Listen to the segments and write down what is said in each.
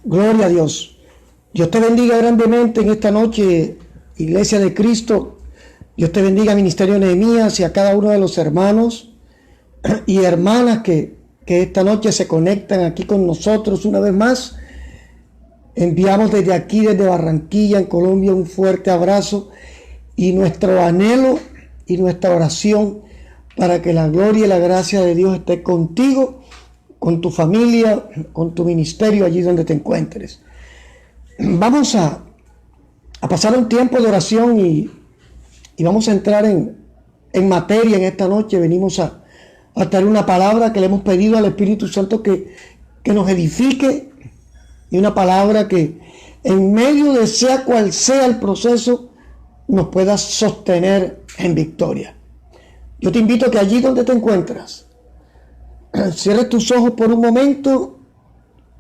Gloria a Dios. Dios te bendiga grandemente en esta noche, Iglesia de Cristo. Dios te bendiga, Ministerio Nehemías, y a cada uno de los hermanos y hermanas que esta noche se conectan aquí con nosotros una vez más. Enviamos desde aquí, desde Barranquilla, en Colombia, un fuerte abrazo y nuestro anhelo y nuestra oración para que la gloria y la gracia de Dios esté contigo, con tu familia, con tu ministerio, allí donde te encuentres. Vamos a pasar un tiempo de oración y vamos a entrar en materia en esta noche. Venimos a traer una palabra que le hemos pedido al Espíritu Santo que nos edifique, y una palabra que en medio de sea cual sea el proceso nos pueda sostener en victoria. Yo te invito a que allí donde te encuentras cierres tus ojos por un momento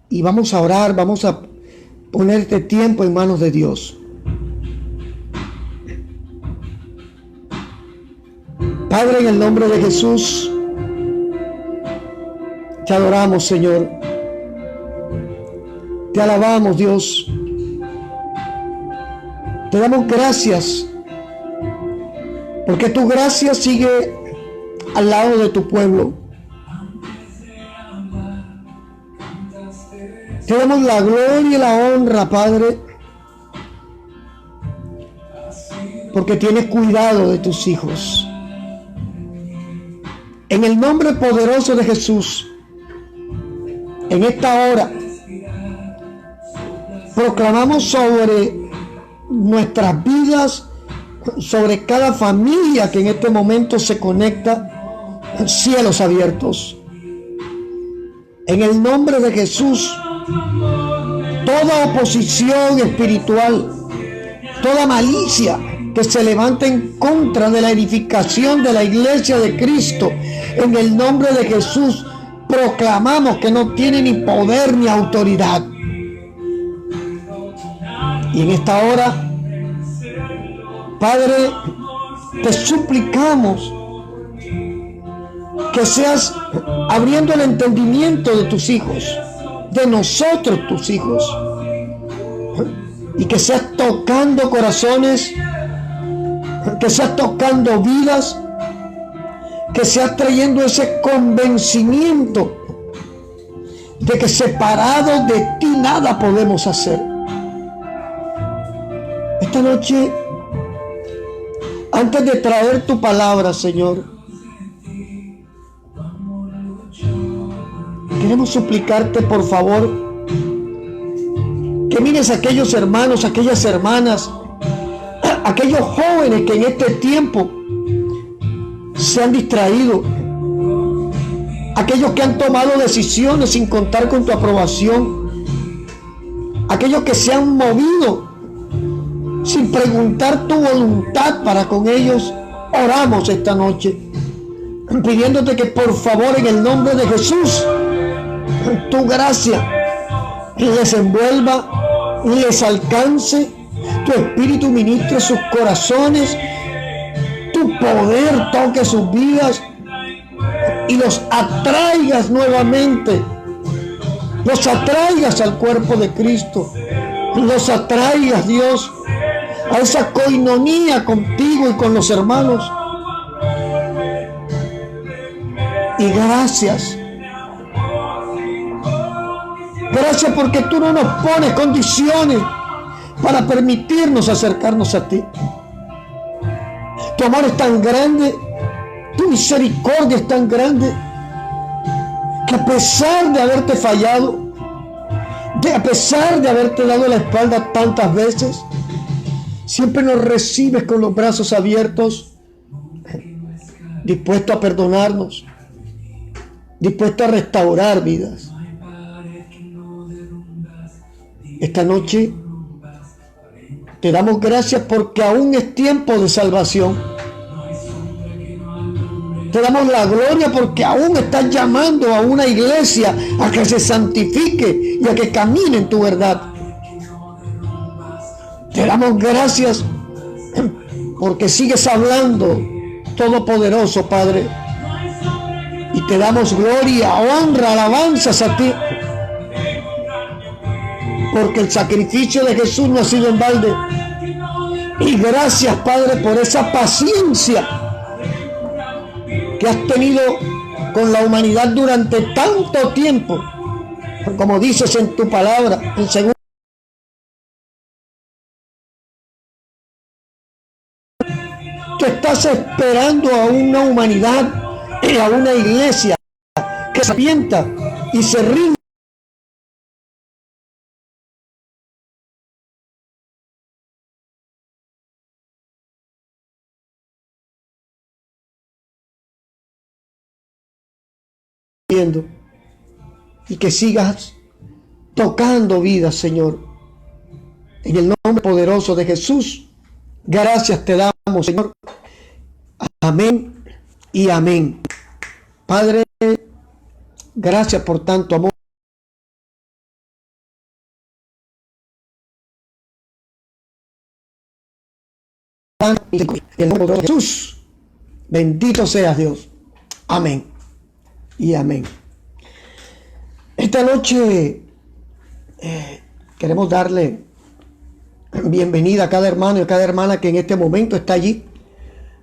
y vamos a orar, vamos a poner este tiempo en manos de Dios. Padre, en el nombre de Jesús, te adoramos, Señor. Te alabamos, Dios. Te damos gracias porque tu gracia sigue al lado de tu pueblo. Te damos la gloria y la honra, Padre, porque tienes cuidado de tus hijos. En el nombre poderoso de Jesús, en esta hora, proclamamos sobre nuestras vidas, sobre cada familia que en este momento se conecta, cielos abiertos. En el nombre de Jesús, toda oposición espiritual, toda malicia que se levante en contra de la edificación de la iglesia de Cristo, en el nombre de Jesús, proclamamos que no tiene ni poder ni autoridad. Y en esta hora, Padre, te suplicamos que seas abriendo el entendimiento de tus hijos, de nosotros tus hijos, y que seas tocando corazones, que seas tocando vidas, que seas trayendo ese convencimiento de que separados de ti nada podemos hacer. Esta noche, antes de traer tu palabra, Señor, queremos suplicarte, por favor, que mires a aquellos hermanos, aquellas hermanas, aquellos jóvenes que en este tiempo se han distraído, aquellos que han tomado decisiones sin contar con tu aprobación, aquellos que se han movido sin preguntar tu voluntad para con ellos. Oramos esta noche pidiéndote que por favor, en el nombre de Jesús, tu gracia les envuelva, les alcance, tu espíritu ministre sus corazones, tu poder toque sus vidas y los atraigas nuevamente, los atraigas al cuerpo de Cristo, los atraigas, Dios, a esa coinonía contigo y con los hermanos. Y gracias porque tú no nos pones condiciones para permitirnos acercarnos a ti. Tu amor es tan grande, tu misericordia es tan grande, que a pesar de haberte fallado, a pesar de haberte dado la espalda tantas veces, siempre nos recibes con los brazos abiertos, dispuesto a perdonarnos, dispuesto a restaurar vidas. Esta noche te damos gracias porque aún es tiempo de salvación. Te damos la gloria porque aún estás llamando a una iglesia a que se santifique y a que camine en tu verdad. Te damos gracias porque sigues hablando, Todopoderoso, Padre. Y te damos gloria, honra, alabanzas a ti. porque el sacrificio de Jesús no ha sido en balde. Y gracias, Padre, por esa paciencia que has tenido con la humanidad durante tanto tiempo, como dices en tu palabra, en segundo. Tú estás esperando a una humanidad, a una iglesia que se arrepienta y se rinde. Y que sigas tocando vidas, Señor. En el nombre poderoso de Jesús, gracias te damos, Señor. Amén y amén. Padre, gracias por tanto amor. En el nombre de Jesús, bendito seas, Dios. Amén y amén. Esta noche queremos darle bienvenida a cada hermano y a cada hermana que en este momento está allí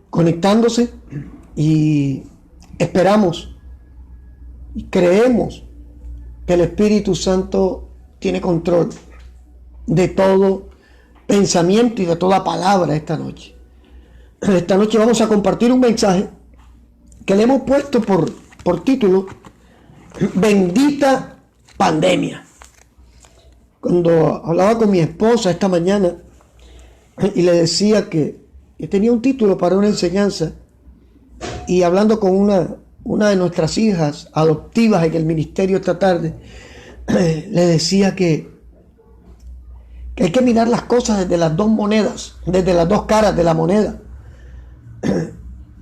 conectándose, y esperamos y creemos que el Espíritu Santo tiene control de todo pensamiento y de toda palabra esta noche. Esta noche vamos a compartir un mensaje que le hemos puesto por título Bendita Pandemia. Cuando hablaba con mi esposa esta mañana y le decía que tenía un título para una enseñanza, y hablando con una de nuestras hijas adoptivas en el ministerio esta tarde, le decía que hay que mirar las cosas desde las dos monedas, desde las dos caras de la moneda.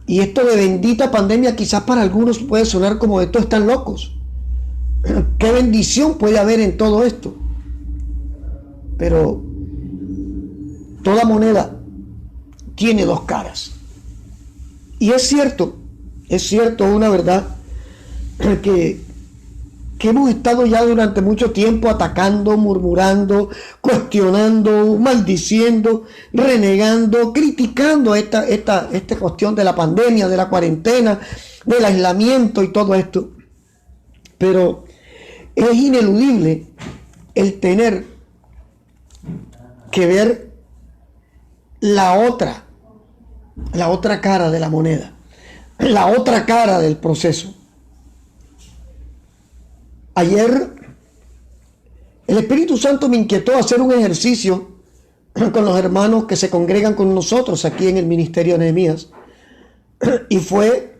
Y esto de bendita pandemia quizás para algunos puede sonar como estos están locos. ¿Qué bendición puede haber en todo esto? Pero toda moneda tiene dos caras. Y es cierto una verdad que hemos estado ya durante mucho tiempo atacando, murmurando, cuestionando, maldiciendo, renegando, criticando esta cuestión de la pandemia, de la cuarentena, del aislamiento y todo esto. Pero es ineludible el tener que ver la otra cara de la moneda, la otra cara del proceso. Ayer el Espíritu Santo me inquietó a hacer un ejercicio con los hermanos que se congregan con nosotros aquí en el Ministerio de Nehemías, y fue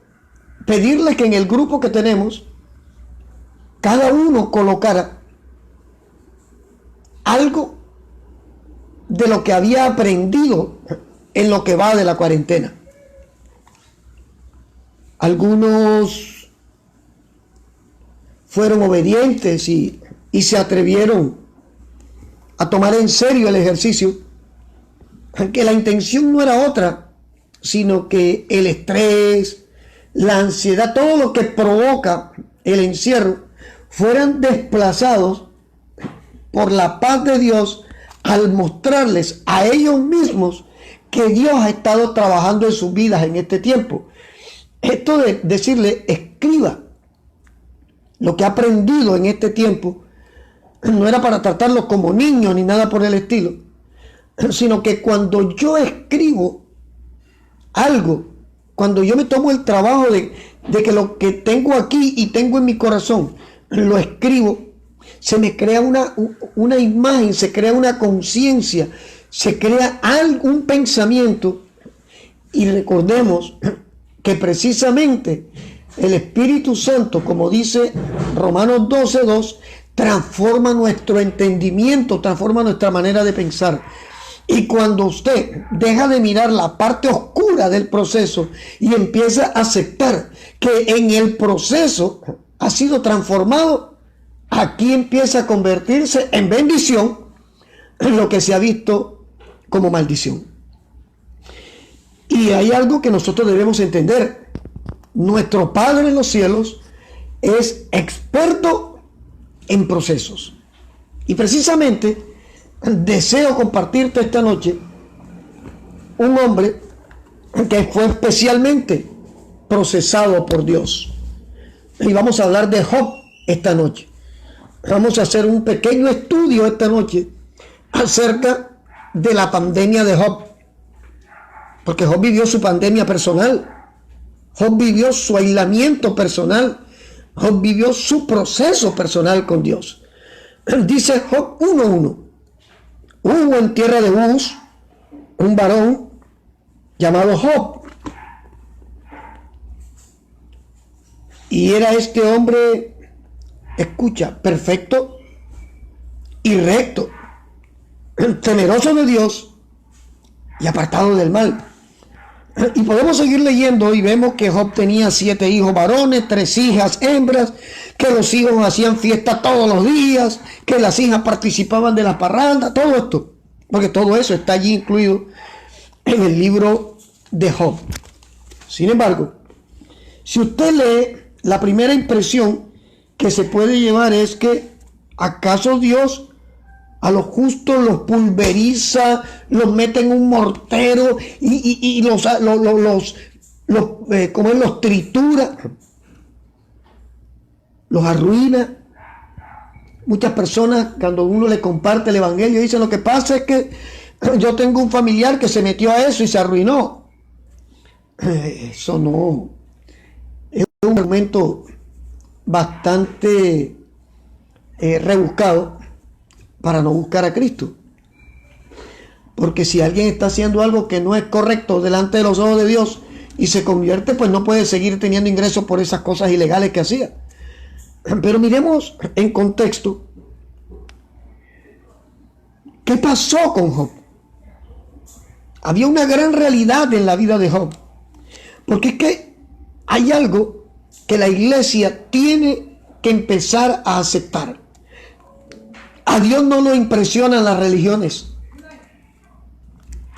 pedirles que en el grupo que tenemos cada uno colocara algo de lo que había aprendido en lo que va de la cuarentena. Algunos fueron obedientes y se atrevieron a tomar en serio el ejercicio, que la intención no era otra, sino que el estrés, la ansiedad, todo lo que provoca el encierro, fueran desplazados por la paz de Dios al mostrarles a ellos mismos que Dios ha estado trabajando en sus vidas en este tiempo. Esto de decirle, escriba lo que ha aprendido en este tiempo, no era para tratarlos como niños ni nada por el estilo, sino que cuando yo escribo algo, cuando yo me tomo el trabajo de que lo que tengo aquí y tengo en mi corazón, lo escribo, se me crea una imagen, se crea una conciencia, se crea algún pensamiento. Y recordemos que precisamente el Espíritu Santo, como dice Romanos 12:2, transforma nuestro entendimiento, transforma nuestra manera de pensar. Y cuando usted deja de mirar la parte oscura del proceso y empieza a aceptar que en el proceso ha sido transformado, aquí empieza a convertirse en bendición lo que se ha visto como maldición. Y hay algo que nosotros debemos entender. Nuestro Padre en los cielos es experto en procesos. Y precisamente deseo compartirte esta noche un hombre que fue especialmente procesado por Dios. Y vamos a hablar de Job esta noche. Vamos a hacer un pequeño estudio esta noche acerca de la pandemia de Job. Porque Job vivió su pandemia personal. Job vivió su aislamiento personal. Job vivió su proceso personal con Dios. Dice Job 1:1. Hubo en tierra de Uz un varón llamado Job. Y era este hombre, escucha, perfecto y recto, temeroso de Dios y apartado del mal. Y podemos seguir leyendo y vemos que Job tenía 7 hijos varones, 3 hijas hembras, que los hijos hacían fiesta todos los días, que las hijas participaban de la parranda, todo esto, porque todo eso está allí incluido en el libro de Job. Sin embargo, si usted lee, la primera impresión que se puede llevar es que ¿acaso Dios a los justos los pulveriza, los mete en un mortero y los tritura, los arruina? Muchas personas, cuando uno le comparte el evangelio, dicen: lo que pasa es que yo tengo un familiar que se metió a eso y se arruinó. Eso no es un argumento bastante rebuscado para no buscar a Cristo. Porque si alguien está haciendo algo que no es correcto delante de los ojos de Dios y se convierte, pues no puede seguir teniendo ingresos por esas cosas ilegales que hacía. Pero miremos en contexto qué pasó con Job. Había una gran realidad en la vida de Job, porque es que hay algo que la iglesia tiene que empezar a aceptar. A Dios no lo impresionan las religiones.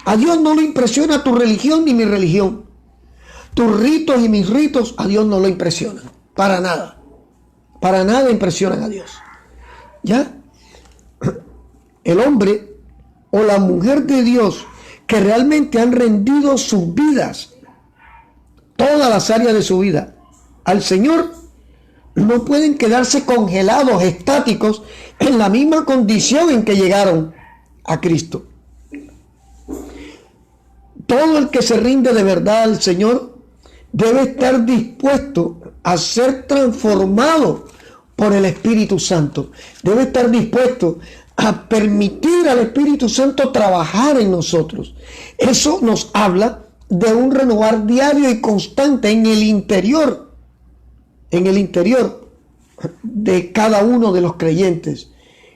A Dios no le impresiona tu religión ni mi religión. Tus ritos y mis ritos a Dios no lo impresionan. Para nada. Para nada impresionan a Dios. ¿Ya? El hombre o la mujer de Dios que realmente han rendido sus vidas, todas las áreas de su vida, al Señor, no pueden quedarse congelados, estáticos, en la misma condición en que llegaron a Cristo. Todo el que se rinde de verdad al Señor debe estar dispuesto a ser transformado por el Espíritu Santo. Debe estar dispuesto a permitir al Espíritu Santo trabajar en nosotros. Eso nos habla de un renovar diario y constante en el interior de cada uno de los creyentes.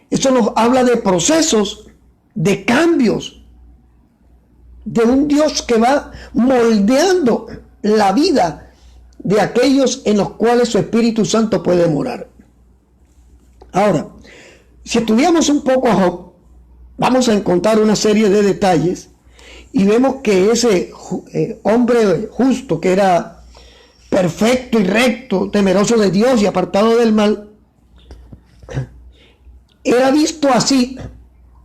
Eso nos habla de procesos, de cambios, de un Dios que va moldeando la vida de aquellos en los cuales su Espíritu Santo puede morar. Ahora, si estudiamos un poco a Job, vamos a encontrar una serie de detalles y vemos que ese hombre justo, que era perfecto y recto, temeroso de Dios y apartado del mal, era visto así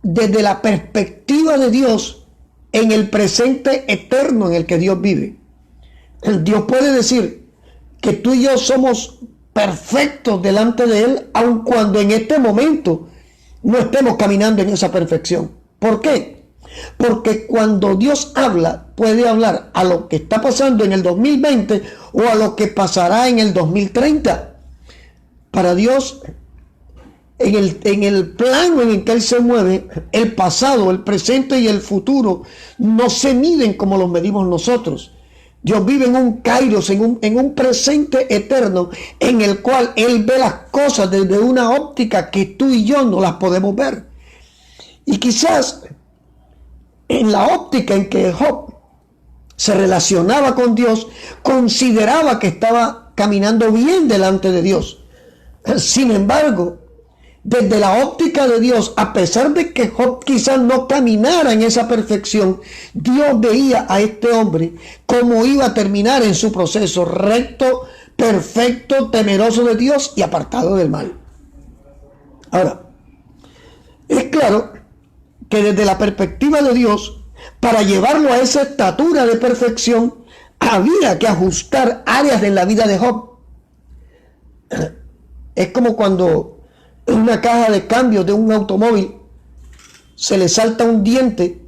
desde la perspectiva de Dios en el presente eterno en el que Dios vive. Dios puede decir que tú y yo somos perfectos delante de Él, aun cuando en este momento no estemos caminando en esa perfección. ¿Por qué? Porque cuando Dios habla, puede hablar a lo que está pasando en el 2020 o a lo que pasará en el 2030. Para Dios, en el plano en el que Él se mueve, el pasado, el presente y el futuro no se miden como los medimos nosotros. Dios vive en un kairos, en un presente eterno, en el cual Él ve las cosas desde una óptica que tú y yo no las podemos ver. Y quizás en la óptica en que Job se relacionaba con Dios, consideraba que estaba caminando bien delante de Dios. Sin embargo, desde la óptica de Dios, a pesar de que Job quizás no caminara en esa perfección, Dios veía a este hombre cómo iba a terminar en su proceso: recto, perfecto, temeroso de Dios y apartado del mal. Ahora, claro que desde la perspectiva de Dios, para llevarlo a esa estatura de perfección, había que ajustar áreas de la vida de Job. Es como cuando en una caja de cambios de un automóvil se le salta un diente.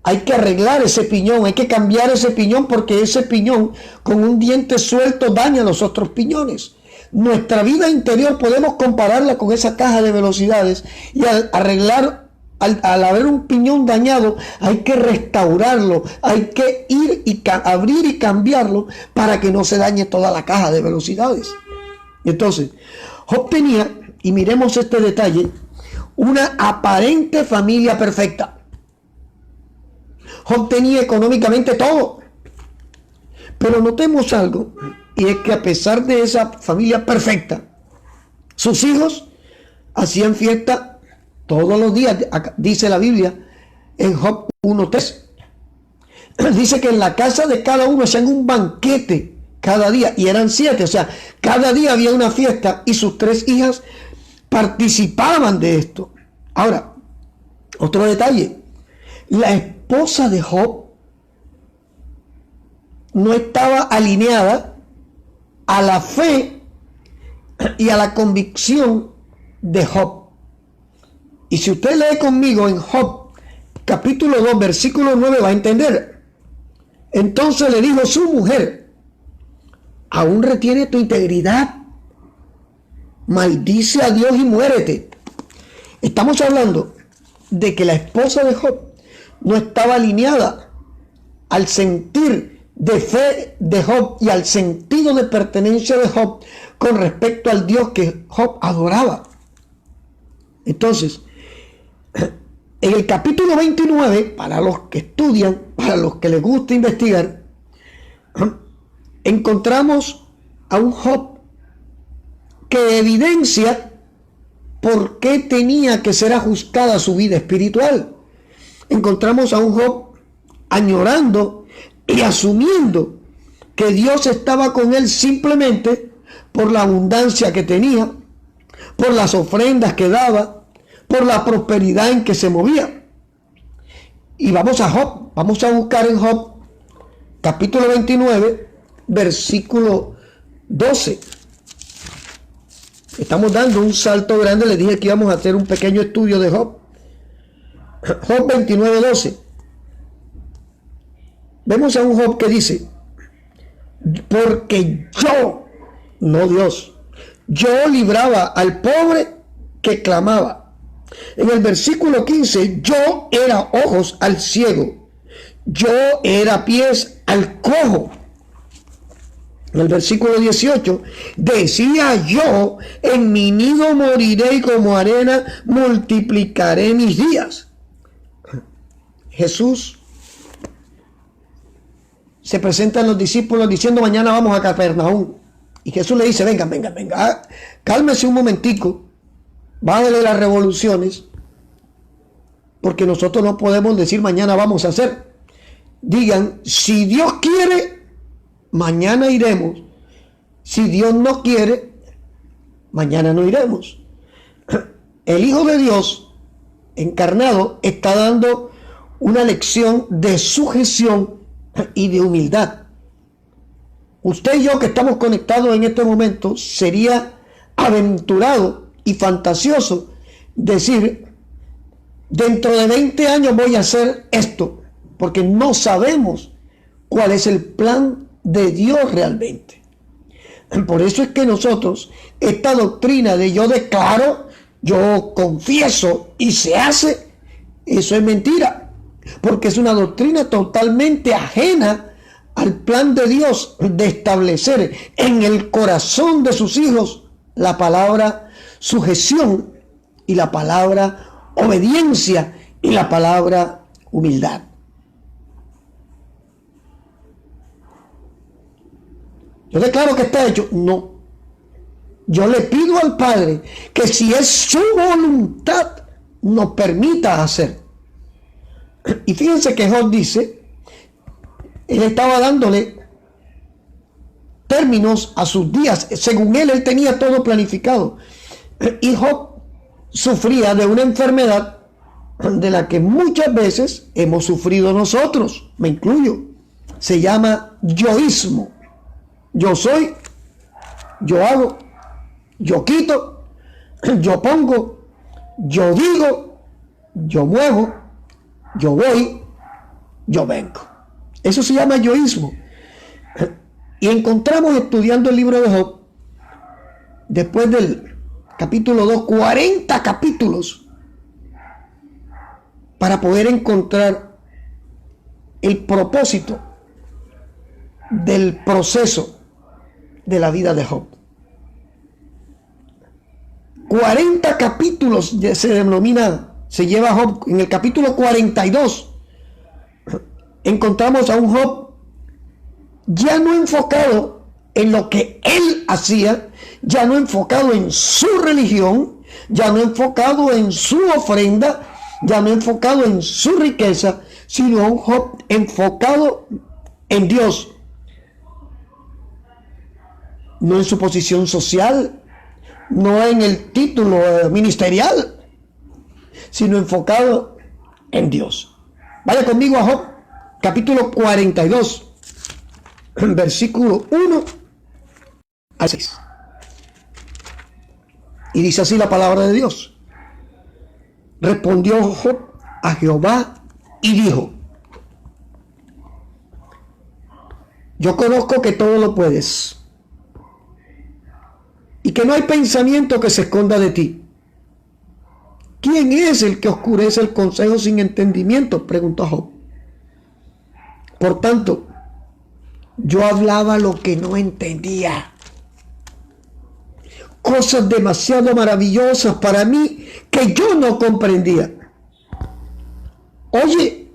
Hay que arreglar ese piñón, hay que cambiar ese piñón, porque ese piñón con un diente suelto daña los otros piñones. Nuestra vida interior podemos compararla con esa caja de velocidades, y al arreglar, al haber un piñón dañado, hay que restaurarlo, hay que ir y abrir y cambiarlo para que no se dañe toda la caja de velocidades. Entonces, Job tenía, y miremos este detalle, una aparente familia perfecta. Job tenía económicamente todo. Pero notemos algo, y es que a pesar de esa familia perfecta, sus hijos hacían fiesta todos los días, dice la Biblia en Job 1:3. Dice que en la casa de cada uno hacían un banquete cada día, y eran 7, o sea, cada día había una fiesta, y sus 3 hijas participaban de esto. Ahora, otro detalle, la esposa de Job no estaba alineada a la fe y a la convicción de Job. Y si usted lee conmigo en Job capítulo 2 versículo 9, va a entender. Entonces le dijo su mujer: ¿aún retiene tu integridad? Maldice a Dios y muérete. Estamos hablando de que la esposa de Job no estaba alineada al sentir de fe de Job y al sentido de pertenencia de Job con respecto al Dios que Job adoraba. Entonces, en el capítulo 29, para los que estudian, para los que les gusta investigar, encontramos a un Job que evidencia por qué tenía que ser ajustada su vida espiritual. Encontramos a un Job añorando y asumiendo que Dios estaba con él simplemente por la abundancia que tenía, por las ofrendas que daba, por la prosperidad en que se movía. Y vamos a Job, vamos a buscar en Job capítulo 29, versículo 12. Estamos dando un salto grande, les dije que íbamos a hacer un pequeño estudio de Job. Job 29, 12. Vemos a un Job que dice: porque yo, no Dios, yo libraba al pobre que clamaba. En el versículo 15, yo era ojos al ciego, yo era pies al cojo. En el versículo 18, decía yo, en mi nido moriré y como arena multiplicaré mis días. Jesús se presenta a los discípulos diciendo: mañana vamos a Capernaum. Y Jesús le dice: vengan, cálmese un momentico, bájale las revoluciones, porque nosotros no podemos decir mañana vamos a hacer. Digan: si Dios quiere, mañana iremos. Si Dios no quiere, mañana no iremos. El Hijo de Dios encarnado está dando una lección de sujeción y de humildad. Usted y yo que estamos conectados en este momento, sería aventurado y fantasioso decir: dentro de 20 años voy a hacer esto, porque no sabemos cuál es el plan de Dios realmente. Por eso es que nosotros, esta doctrina de yo declaro, yo confieso y se hace, eso es mentira, porque es una doctrina totalmente ajena al plan de Dios de establecer en el corazón de sus hijos la palabra sujeción y la palabra obediencia y la palabra humildad. Yo declaro que está hecho. No. Yo le pido al Padre que, si es su voluntad, nos permita hacer. Y fíjense que Job dice, él estaba dándole términos a sus días. Según él tenía todo planificado. Y Job sufría de una enfermedad de la que muchas veces hemos sufrido nosotros, me incluyo. Se llama yoísmo. Yo soy, yo hago, yo quito, yo pongo, yo digo, yo muevo, yo voy, yo vengo. Eso se llama yoísmo. Y encontramos, estudiando el libro de Job, después del capítulo 2, 40 capítulos para poder encontrar el propósito del proceso de la vida de Job. 40 capítulos se denomina, se lleva Job. En el capítulo 42 encontramos a un Job ya no enfocado en lo que él hacía, ya no enfocado en su religión, ya no enfocado en su ofrenda, ya no enfocado en su riqueza, sino un Job enfocado en Dios. No en su posición social, no en el título ministerial, sino enfocado en Dios. Vaya conmigo a Job, capítulo 42, versículo 1 al 6. Y dice así la palabra de Dios. Respondió Job a Jehová y dijo: yo conozco que todo lo puedes y que no hay pensamiento que se esconda de ti. ¿Quién es el que oscurece el consejo sin entendimiento?, preguntó Job. Por tanto, yo hablaba lo que no entendía, cosas demasiado maravillosas para mí que yo no comprendía. Oye,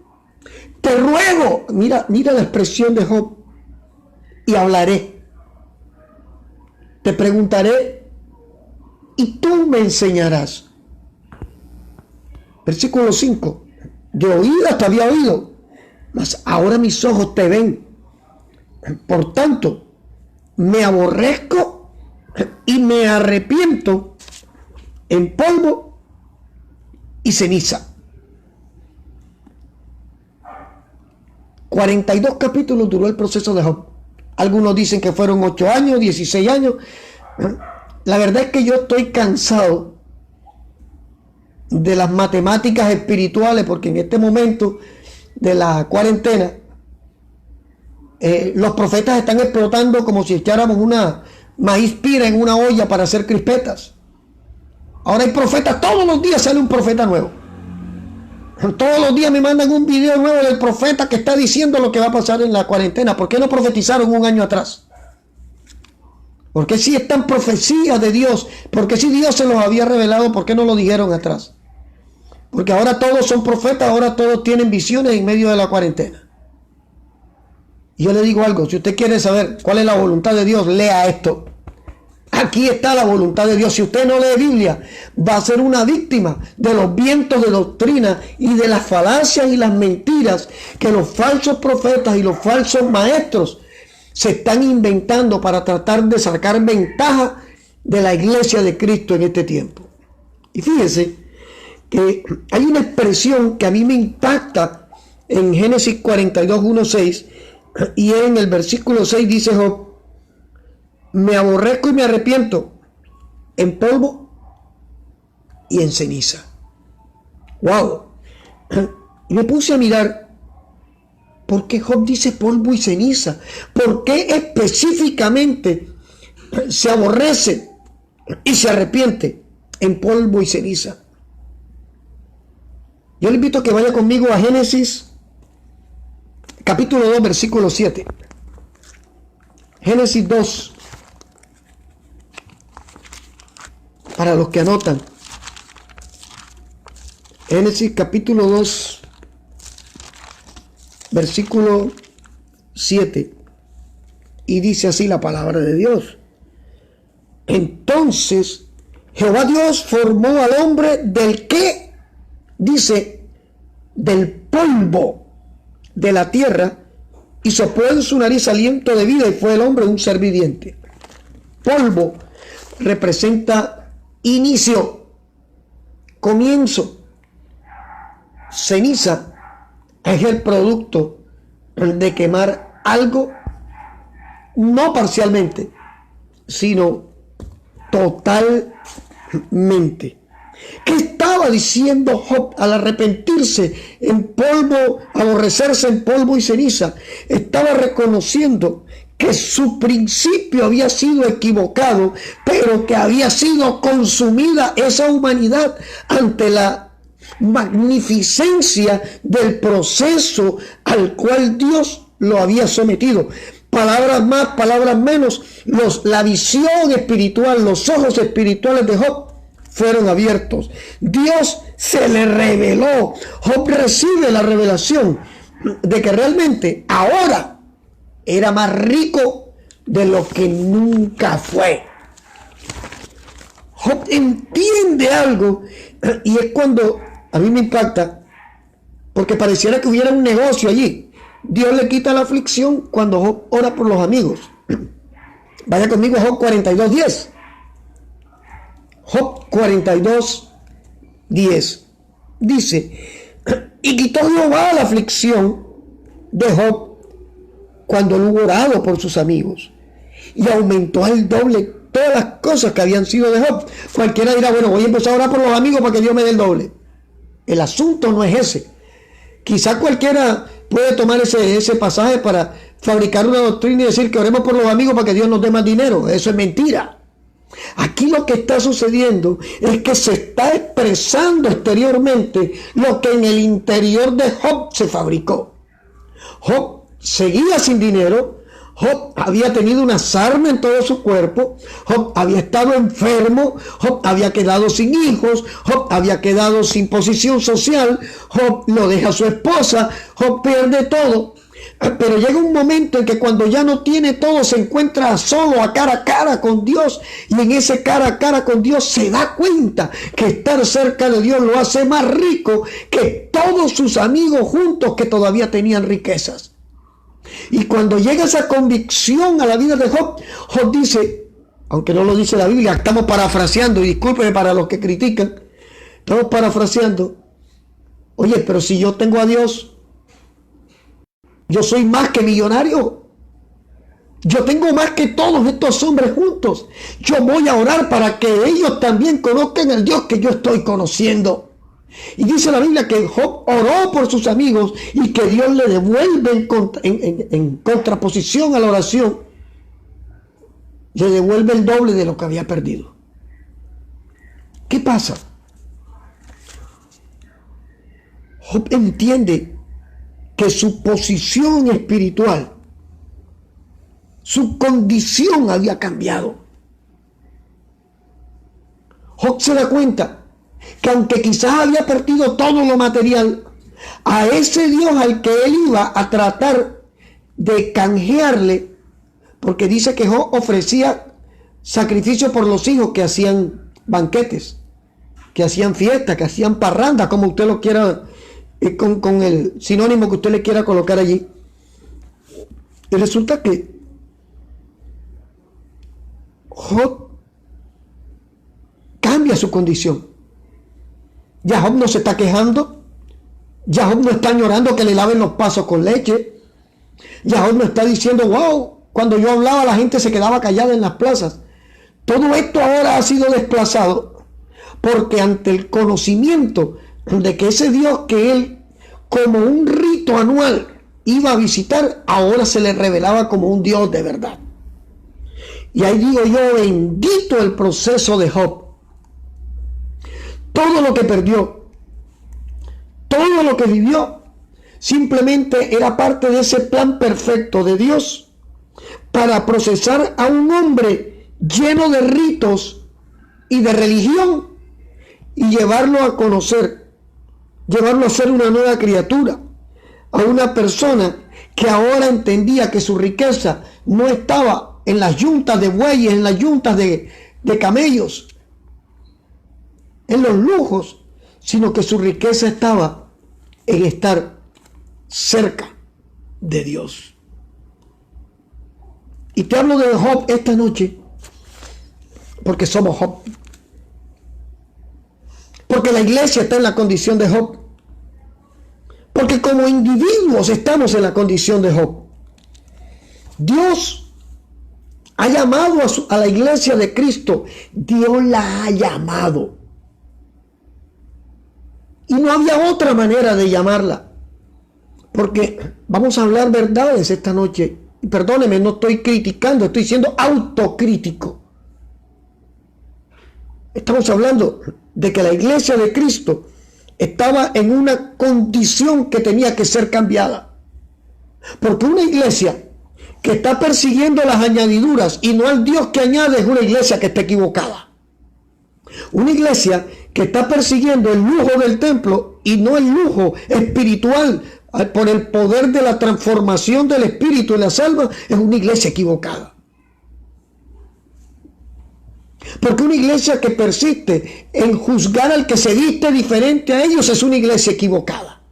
te ruego, mira la expresión de Job, y hablaré, te preguntaré y tú me enseñarás. Versículo 5. De oídas te había oído, mas ahora mis ojos te ven. Por tanto, me aborrezco y me arrepiento en polvo y ceniza. 42 capítulos duró el proceso de Job. Algunos dicen que fueron 8 años, 16 años. La verdad es que yo estoy cansado de las matemáticas espirituales, porque en este momento de la cuarentena los profetas están explotando como si echáramos una maíz pira en una olla para hacer crispetas. Ahora hay profetas, todos los días sale un profeta nuevo. Todos los días me mandan un video nuevo del profeta que está diciendo lo que va a pasar en la cuarentena. ¿Por qué no profetizaron un año atrás? Porque si están profecías de Dios, porque si Dios se los había revelado, ¿por qué no lo dijeron atrás? Porque ahora todos son profetas, ahora todos tienen visiones en medio de la cuarentena. Y yo le digo algo: si usted quiere saber cuál es la voluntad de Dios, lea esto. Aquí está la voluntad de Dios. Si usted no lee Biblia, va a ser una víctima de los vientos de doctrina y de las falacias y las mentiras que los falsos profetas y los falsos maestros se están inventando para tratar de sacar ventaja de la iglesia de Cristo en este tiempo. Y fíjese que hay una expresión que a mí me impacta en Génesis 42, 1, 6, y en el versículo 6 dice Job: me aborrezco y me arrepiento en polvo y en ceniza. ¡Wow! Y me puse a mirar, ¿por qué Job dice polvo y ceniza? ¿Por qué específicamente se aborrece y se arrepiente en polvo y ceniza? Yo le invito a que vaya conmigo a Génesis capítulo 2, versículo 7. Génesis 2. Para los que anotan. Génesis capítulo 2, versículo 7. Y dice así la palabra de Dios: entonces Jehová Dios formó al hombre del que, dice, del polvo de la tierra, y sopló en su nariz aliento de vida, y fue el hombre un ser viviente. Polvo representa inicio. comienzo. Ceniza es el producto de quemar algo, no parcialmente, sino totalmente. ¿Qué estaba diciendo Job al arrepentirse en polvo, aborrecerse en polvo y ceniza? Estaba reconociendo que su principio había sido equivocado, pero que había sido consumida esa humanidad ante la magnificencia del proceso al cual Dios lo había sometido. Palabras más, palabras menos, la visión espiritual, los ojos espirituales de Job fueron abiertos. Dios se le reveló. Job recibe la revelación de que realmente ahora era más rico de lo que nunca fue. Job entiende algo, y es cuando a mí me impacta, porque pareciera que hubiera un negocio allí. Dios le quita la aflicción cuando Job ora por los amigos. Vaya conmigo a Job 42:10. Job 42:10 dice: y quitó Jehová la aflicción de Job cuando él hubo orado por sus amigos, y aumentó al doble todas las cosas que habían sido de Job. Cualquiera dirá, bueno, voy a empezar a orar por los amigos para que Dios me dé el doble. El asunto no es ese. Quizá cualquiera puede tomar ese pasaje para fabricar una doctrina y decir que oremos por los amigos para que Dios nos dé más dinero. Eso es mentira. Aquí lo que está sucediendo es que se está expresando exteriormente lo que en el interior de Job se fabricó. Job seguía sin dinero. Job había tenido una sarna en todo su cuerpo. Job había estado enfermo. Job había quedado sin hijos. Job había quedado sin posición social. Job lo deja a su esposa. Job pierde todo. Pero llega un momento en que cuando ya no tiene todo, se encuentra solo a cara con Dios. Y en ese cara a cara con Dios se da cuenta que estar cerca de Dios lo hace más rico que todos sus amigos juntos que todavía tenían riquezas. Y cuando llega esa convicción a la vida de Job, Job dice, aunque no lo dice la Biblia, estamos parafraseando, y discúlpenme para los que critican, estamos parafraseando. Oye, pero si yo tengo a Dios, yo soy más que millonario. Yo tengo más que todos estos hombres juntos. Yo voy a orar para que ellos también conozcan el Dios que yo estoy conociendo. Y dice la Biblia que Job oró por sus amigos y que Dios le devuelve en contraposición a la oración, le devuelve el doble de lo que había perdido. ¿Qué pasa? Job entiende que su posición espiritual, su condición había cambiado. Job se da cuenta que aunque quizás había perdido todo lo material, a ese Dios al que él iba a tratar de canjearle, porque dice que Job ofrecía sacrificio por los hijos, que hacían banquetes, que hacían fiestas, que hacían parrandas, como usted lo quiera, con el sinónimo que usted le quiera colocar allí. Y resulta que Job cambia su condición. Ya Job no se está quejando. Ya Job no está llorando que le laven los pasos con leche. Ya Job no está diciendo, wow, cuando yo hablaba la gente se quedaba callada en las plazas. Todo esto ahora ha sido desplazado porque ante el conocimiento de que ese Dios que él, como un rito anual, iba a visitar, ahora se le revelaba como un Dios de verdad. Y ahí digo yo, bendito el proceso de Job. Todo lo que perdió, todo lo que vivió, simplemente era parte de ese plan perfecto de Dios para procesar a un hombre lleno de ritos y de religión y llevarlo a conocer, llevarlo a ser una nueva criatura, a una persona que ahora entendía que su riqueza no estaba en las yuntas de bueyes, en las yuntas de camellos, en los lujos, sino que su riqueza estaba en estar cerca de Dios. Y te hablo de Job esta noche porque somos Job. Porque la iglesia está en la condición de Job. Porque como individuos estamos en la condición de Job. Dios ha llamado a la iglesia de Cristo. Dios la ha llamado. Y no había otra manera de llamarla. Porque vamos a hablar verdades esta noche. Y perdóneme, no estoy criticando, estoy siendo autocrítico. Estamos hablando de que la iglesia de Cristo estaba en una condición que tenía que ser cambiada. Porque una iglesia que está persiguiendo las añadiduras y no al Dios que añade es una iglesia que está equivocada. Una iglesia que está persiguiendo el lujo del templo y no el lujo espiritual por el poder de la transformación del espíritu en las almas es una iglesia equivocada. Porque una iglesia que persiste en juzgar al que se viste diferente a ellos es una iglesia equivocada.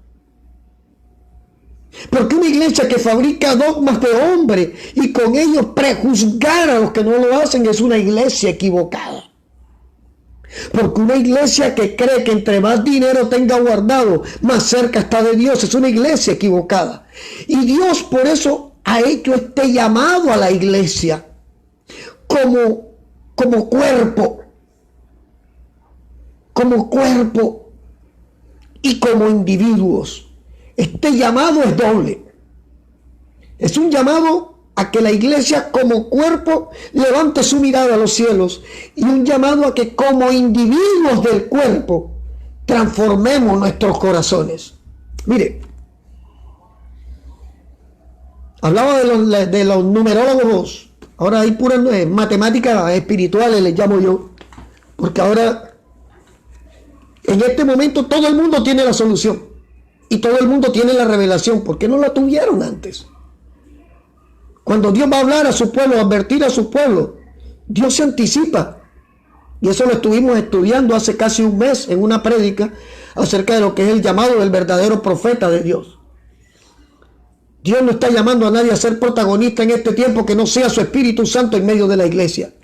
Porque una iglesia que fabrica dogmas de hombre y con ellos prejuzgar a los que no lo hacen es una iglesia equivocada. Porque una iglesia que cree que entre más dinero tenga guardado, más cerca está de Dios, es una iglesia equivocada. Y Dios por eso ha hecho este llamado a la iglesia como cuerpo y como individuos. Este llamado es doble. Es un llamado a que la iglesia como cuerpo levante su mirada a los cielos y un llamado a que como individuos del cuerpo transformemos nuestros corazones. Mire, hablaba de los numerólogos. Ahora hay puras matemáticas espirituales, les llamo yo. Porque ahora, en este momento, todo el mundo tiene la solución. Y todo el mundo tiene la revelación. ¿Por qué no la tuvieron antes? Cuando Dios va a hablar a su pueblo, a advertir a su pueblo, Dios se anticipa. Y eso lo estuvimos estudiando hace casi un mes en una prédica acerca de lo que es el llamado del verdadero profeta de Dios. Dios no está llamando a nadie a ser protagonista en este tiempo que no sea su Espíritu Santo en medio de la iglesia.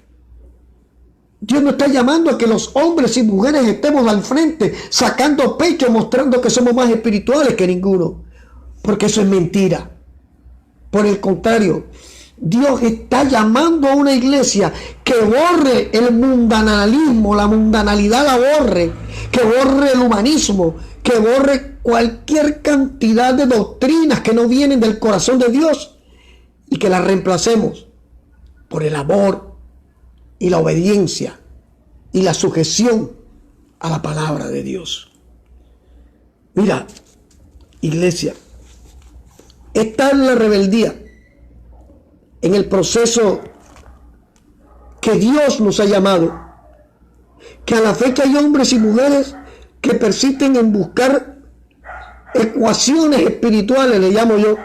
Dios no está llamando a que los hombres y mujeres estemos al frente, sacando pecho, mostrando que somos más espirituales que ninguno. Porque eso es mentira. Por el contrario, Dios está llamando a una iglesia que borre el mundanalismo, la mundanalidad la borre, que borre el humanismo, que borre cualquier cantidad de doctrinas que no vienen del corazón de Dios y que las reemplacemos por el amor y la obediencia y la sujeción a la palabra de Dios. Mira, iglesia, está en la rebeldía, en el proceso que Dios nos ha llamado, que a la fecha hay hombres y mujeres que persisten en buscar ecuaciones espirituales, le llamo yo,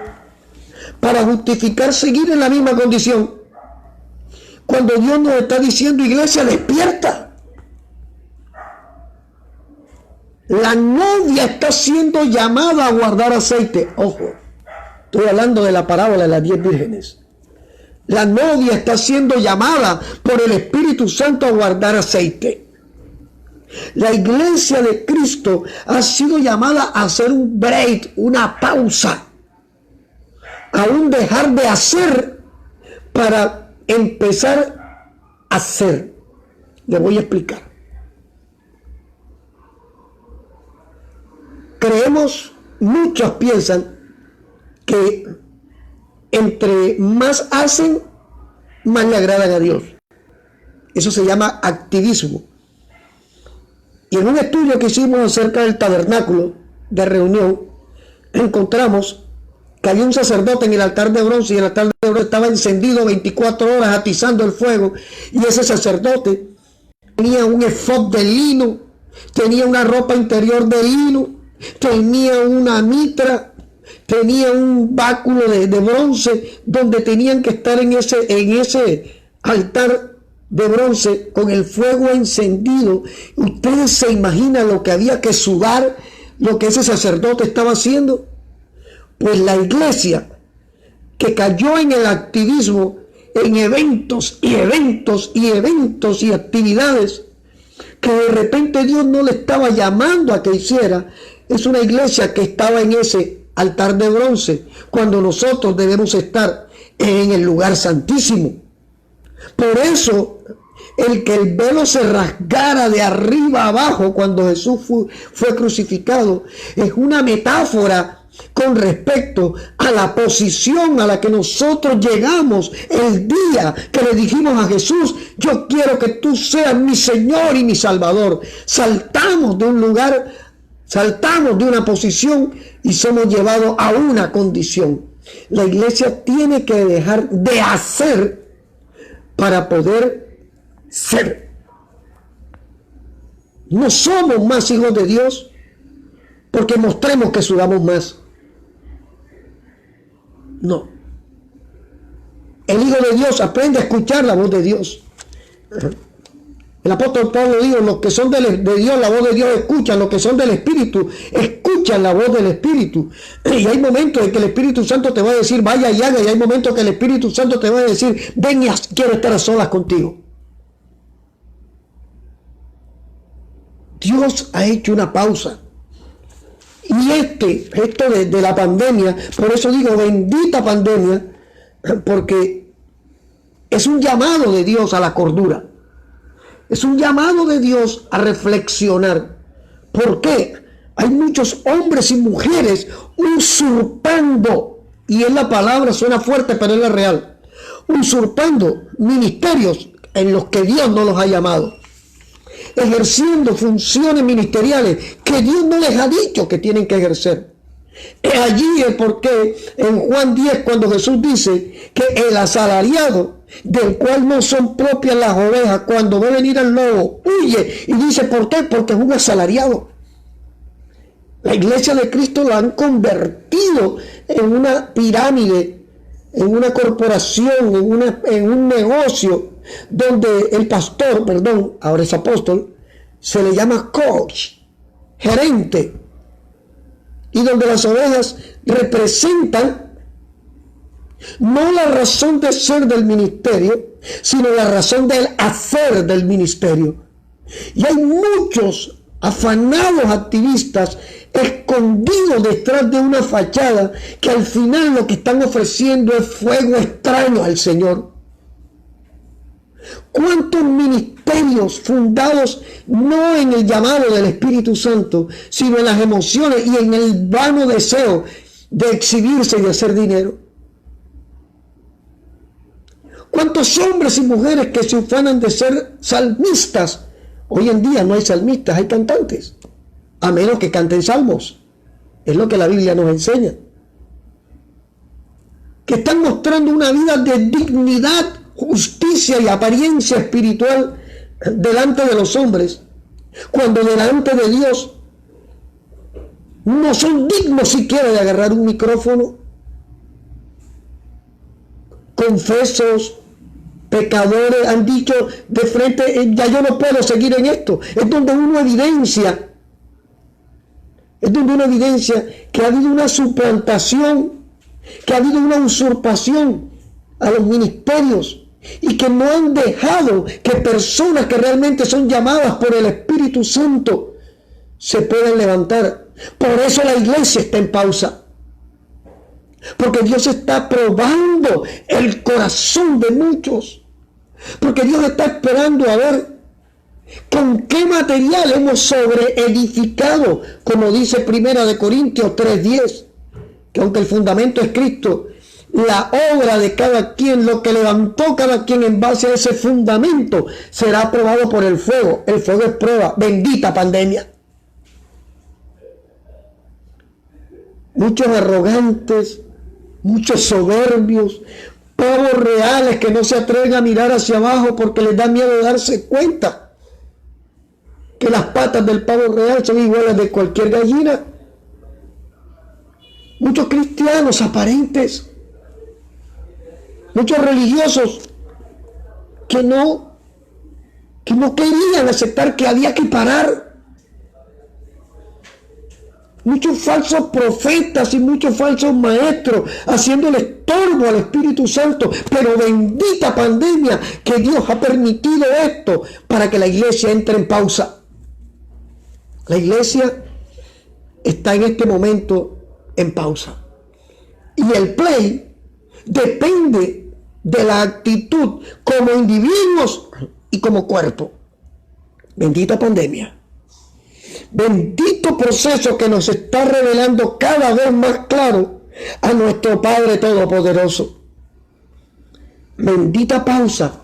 para justificar seguir en la misma condición. Cuando Dios nos está diciendo, iglesia, despierta. La novia está siendo llamada a guardar aceite. Ojo, estoy hablando de la parábola de las 10 vírgenes. La novia está siendo llamada por el Espíritu Santo a guardar aceite. La iglesia de Cristo ha sido llamada a hacer un break, una pausa, a un dejar de hacer para empezar a hacer. Le voy a explicar. Muchos piensan que entre más hacen, más le agradan a Dios. Eso se llama activismo. Y en un estudio que hicimos acerca del tabernáculo de reunión, encontramos que había un sacerdote en el altar de bronce y el altar de bronce estaba encendido 24 horas atizando el fuego, y ese sacerdote tenía un efod de lino, tenía una ropa interior de lino, tenía una mitra, tenía un báculo de bronce donde tenían que estar en ese altar de bronce con el fuego encendido. Ustedes se imaginan lo que había que sudar, lo que ese sacerdote estaba haciendo. Pues la iglesia que cayó en el activismo, en eventos y actividades, que de repente Dios no le estaba llamando a que hiciera, es una iglesia que estaba en ese altar de bronce, cuando nosotros debemos estar en el lugar santísimo. Por eso, el que el velo se rasgara de arriba abajo cuando Jesús fue crucificado, es una metáfora con respecto a la posición a la que nosotros llegamos el día que le dijimos a Jesús: yo quiero que tú seas mi Señor y mi Salvador. Saltamos de un lugar, saltamos de una posición y somos llevados a una condición. La iglesia tiene que dejar de hacer para poder ser. No somos más hijos de Dios porque mostremos que sudamos más. No. El Hijo de Dios aprende a escuchar la voz de Dios. El apóstol Pablo dijo: los que son de Dios, la voz de Dios escuchan; los que son del Espíritu, escuchan la voz del Espíritu. Y hay momentos en que el Espíritu Santo te va a decir: vaya y haga, y hay momentos que el Espíritu Santo te va a decir: ven y quiero estar a solas contigo. Dios ha hecho una pausa. Y esto de la pandemia, por eso digo bendita pandemia, porque es un llamado de Dios a la cordura. Es un llamado de Dios a reflexionar. ¿Por qué? Hay muchos hombres y mujeres usurpando, y es la palabra, suena fuerte, pero es la real, usurpando ministerios en los que Dios no los ha llamado, ejerciendo funciones ministeriales que Dios no les ha dicho que tienen que ejercer. Allí es porque en Juan 10, cuando Jesús dice que el asalariado, del cual no son propias las ovejas, cuando ve venir al lobo, huye. Y dice: ¿por qué? Porque es un asalariado. La iglesia de Cristo la han convertido en una pirámide, en una corporación, en un negocio, donde el pastor, ahora es apóstol, se le llama coach, gerente, y donde las ovejas representan no la razón de ser del ministerio, sino la razón del hacer del ministerio. Y hay muchos afanados activistas escondidos detrás de una fachada que al final lo que están ofreciendo es fuego extraño al Señor. ¿Cuántos ministerios fundados no en el llamado del Espíritu Santo, sino en las emociones y en el vano deseo de exhibirse y de hacer dinero? ¿Cuántos hombres y mujeres que se ufanan de ser salmistas? Hoy en día no hay salmistas, hay cantantes, a menos que canten salmos. Es lo que la Biblia nos enseña. Que están mostrando una vida de dignidad, justicia y apariencia espiritual delante de los hombres, cuando delante de Dios no son dignos siquiera de agarrar un micrófono. Confesos, pecadores, han dicho de frente: ya yo no puedo seguir en esto. Es donde uno evidencia que ha habido una suplantación, que ha habido una usurpación a los ministerios, y que no han dejado que personas que realmente son llamadas por el Espíritu Santo se puedan levantar. Por eso la iglesia está en pausa, porque Dios está probando el corazón de muchos, porque Dios está esperando a ver con qué material hemos sobreedificado, como dice 1 Corintios 3:10, que aunque el fundamento es Cristo, la obra de cada quien, lo que levantó cada quien en base a ese fundamento, será probado por el fuego. El fuego es prueba. Bendita pandemia. Muchos arrogantes, muchos soberbios, pavos reales que no se atreven a mirar hacia abajo porque les da miedo de darse cuenta que las patas del pavo real son iguales de cualquier gallina. Muchos cristianos aparentes, muchos religiosos que no querían aceptar que había que parar. Muchos falsos profetas y muchos falsos maestros haciéndoles estorbo al Espíritu Santo, pero bendita pandemia que Dios ha permitido esto para que la iglesia entre en pausa. La iglesia está en este momento en pausa. Y el play depende de la actitud como individuos y como cuerpo. Bendita pandemia. Bendito proceso que nos está revelando cada vez más claro a nuestro Padre Todopoderoso. Bendita pausa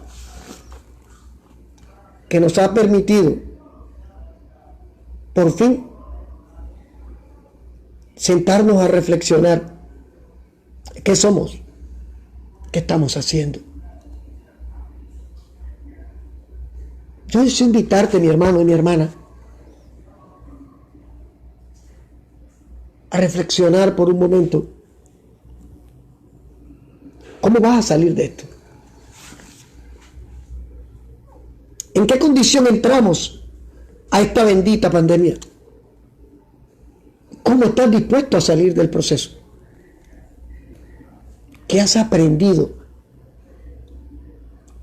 que nos ha permitido por fin sentarnos a reflexionar. ¿Qué somos? ¿Qué estamos haciendo? Yo deseo invitarte, mi hermano y mi hermana, a reflexionar por un momento. ¿Cómo vas a salir de esto? ¿En qué condición entramos a esta bendita pandemia? ¿Cómo estás dispuesto a salir del proceso? ¿Qué has aprendido?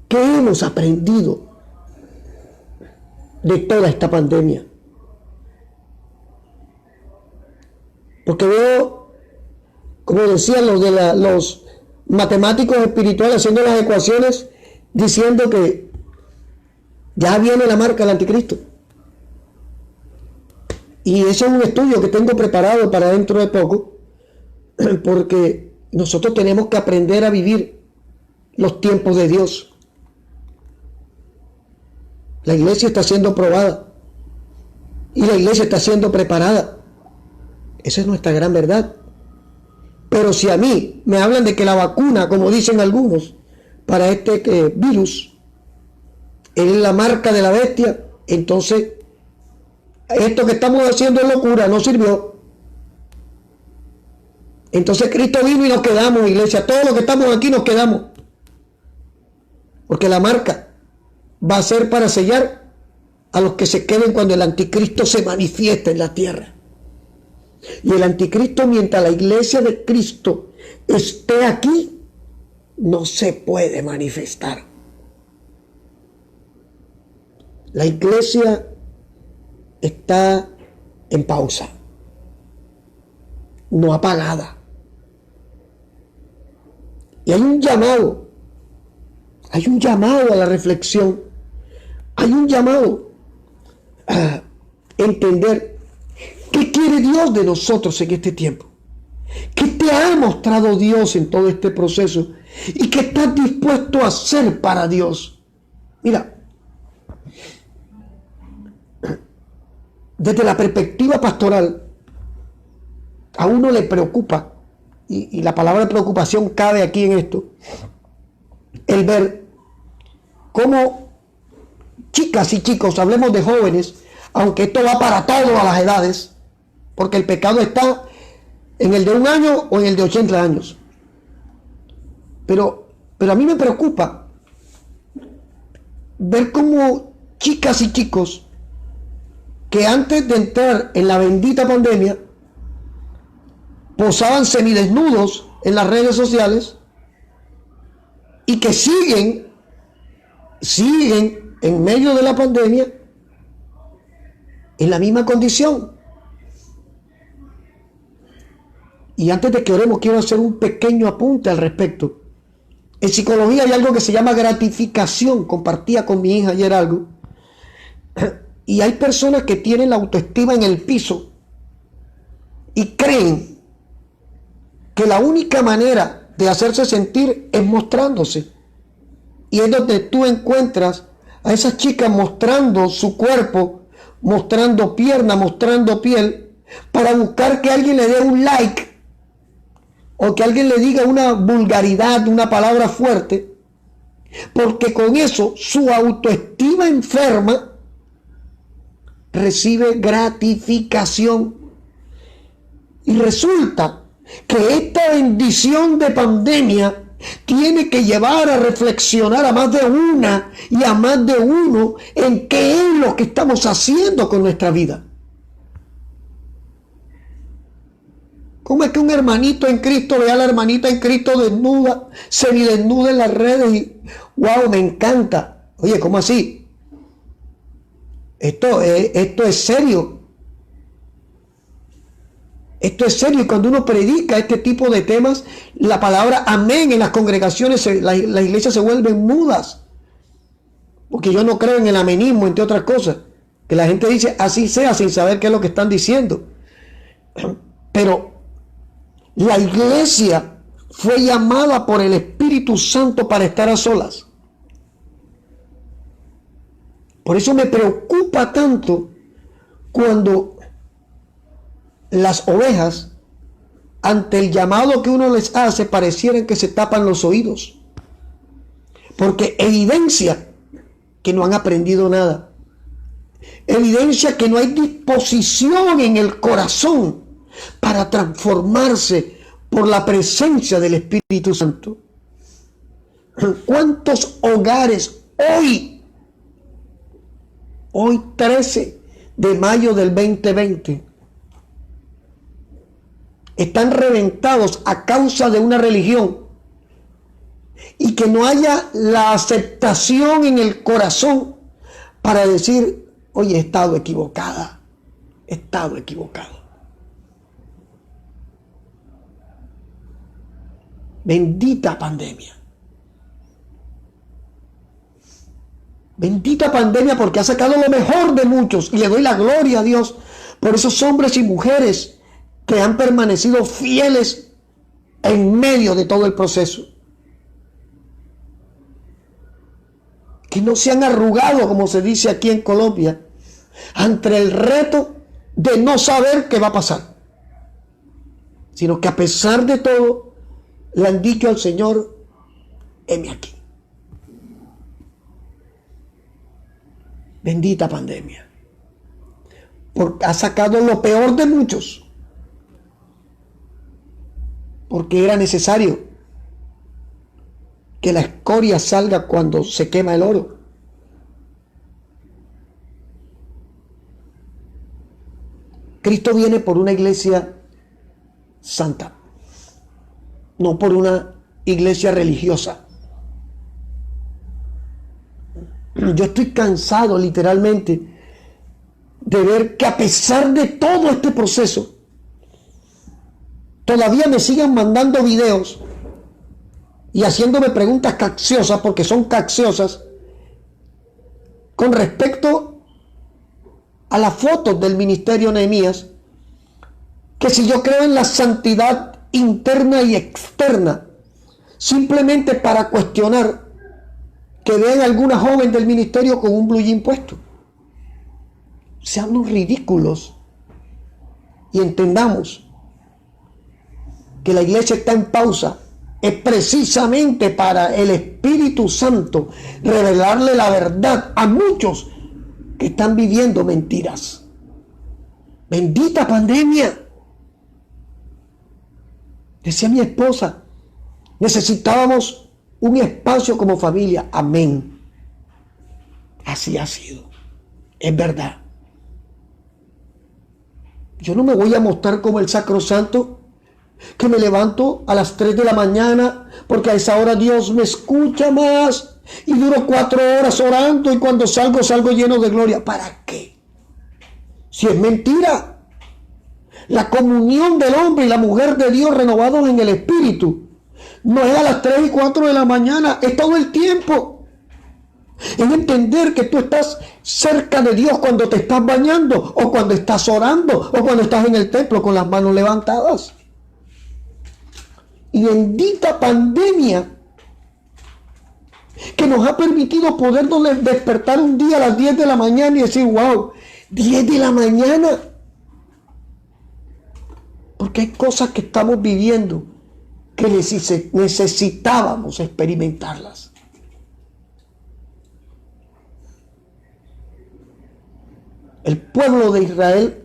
¿Qué hemos aprendido de toda esta pandemia? Porque veo, como decían los matemáticos espirituales haciendo las ecuaciones, diciendo que ya viene la marca del anticristo. Y eso es un estudio que tengo preparado para dentro de poco, porque nosotros tenemos que aprender a vivir los tiempos de Dios. La iglesia está siendo probada y la iglesia está siendo preparada. Esa es nuestra gran verdad. Pero si a mí me hablan de que la vacuna, como dicen algunos, para este virus es la marca de la bestia, entonces esto que estamos haciendo es locura, no sirvió. Entonces Cristo vino y nos quedamos, iglesia. Todos los que estamos aquí nos quedamos. Porque la marca va a ser para sellar a los que se queden cuando el anticristo se manifieste en la tierra. Y el anticristo, mientras la iglesia de Cristo esté aquí, no se puede manifestar. La iglesia está en pausa, no apagada. Y hay un llamado a la reflexión, hay un llamado a entender qué quiere Dios de nosotros en este tiempo, qué te ha mostrado Dios en todo este proceso y qué estás dispuesto a hacer para Dios. Mira, desde la perspectiva pastoral, a uno le preocupa, y la palabra preocupación cabe aquí en esto, el ver cómo chicas y chicos, hablemos de jóvenes, aunque esto va para todas las edades, porque el pecado está en el de 1 año o en el de 80 años. Pero a mí me preocupa ver cómo chicas y chicos que antes de entrar en la bendita pandemia posaban semidesnudos en las redes sociales y que siguen en medio de la pandemia en la misma condición. Y antes de que oremos, quiero hacer un pequeño apunte al respecto. En psicología hay algo que se llama gratificación. Compartía con mi hija ayer algo. Y hay personas que tienen la autoestima en el piso y creen que la única manera de hacerse sentir es mostrándose. Y es donde tú encuentras a esas chicas mostrando su cuerpo, mostrando pierna, mostrando piel, para buscar que alguien le dé un like o que alguien le diga una vulgaridad, una palabra fuerte, porque con eso su autoestima enferma recibe gratificación. Y resulta que esta bendición de pandemia tiene que llevar a reflexionar a más de una y a más de uno en qué es lo que estamos haciendo con nuestra vida. ¿Cómo es que un hermanito en Cristo ve a la hermanita en Cristo desnuda, semidesnuda en las redes y wow, me encanta? Oye, ¿cómo así? Esto es serio. Esto es serio, y cuando uno predica este tipo de temas, la palabra amén en las congregaciones, las iglesias se vuelven mudas. Porque yo no creo en el amenismo, entre otras cosas. Que la gente dice así sea sin saber qué es lo que están diciendo. Pero la iglesia fue llamada por el Espíritu Santo para estar a solas. Por eso me preocupa tanto cuando las ovejas, ante el llamado que uno les hace, parecieran que se tapan los oídos. Porque evidencia que no han aprendido nada. Evidencia que no hay disposición en el corazón para transformarse por la presencia del Espíritu Santo. ¿Cuántos hogares hoy 13 de mayo del 2020, están reventados a causa de una religión y que no haya la aceptación en el corazón para decir, oye, he estado equivocada, he estado equivocado? Bendita pandemia. Bendita pandemia, porque ha sacado lo mejor de muchos, y le doy la gloria a Dios por esos hombres y mujeres que han permanecido fieles en medio de todo el proceso, que no se han arrugado, como se dice aquí en Colombia, ante el reto de no saber qué va a pasar, sino que a pesar de todo le han dicho al Señor, heme aquí. Bendita pandemia, porque ha sacado lo peor de muchos, porque era necesario que la escoria salga cuando se quema el oro. Cristo viene por una iglesia santa, no por una iglesia religiosa. Yo estoy cansado literalmente de ver que a pesar de todo este proceso, todavía me sigan mandando videos y haciéndome preguntas capciosas, porque son capciosas, con respecto a las fotos del ministerio Nehemías, que si yo creo en la santidad interna y externa, simplemente para cuestionar que vean a alguna joven del ministerio con un blue jean puesto. Sean unos ridículos y entendamos que la iglesia está en pausa. Es precisamente para el Espíritu Santo revelarle la verdad a muchos que están viviendo mentiras. Bendita pandemia. Decía mi esposa, necesitábamos un espacio como familia. Amén. Así ha sido. Es verdad. Yo no me voy a mostrar como el sacrosanto que me levanto a las 3 de la mañana porque a esa hora Dios me escucha más y duro 4 horas orando y cuando salgo lleno de gloria. ¿Para qué? Si es mentira. La comunión del hombre y la mujer de Dios renovados en el Espíritu no es a las 3 y 4 de la mañana, es todo el tiempo. Es entender que tú estás cerca de Dios cuando te estás bañando, o cuando estás orando, o cuando estás en el templo con las manos levantadas. Y bendita pandemia que nos ha permitido podernos despertar un día a las 10 de la mañana y decir, wow, 10 de la mañana. Porque hay cosas que estamos viviendo que necesitábamos experimentarlas. El pueblo de Israel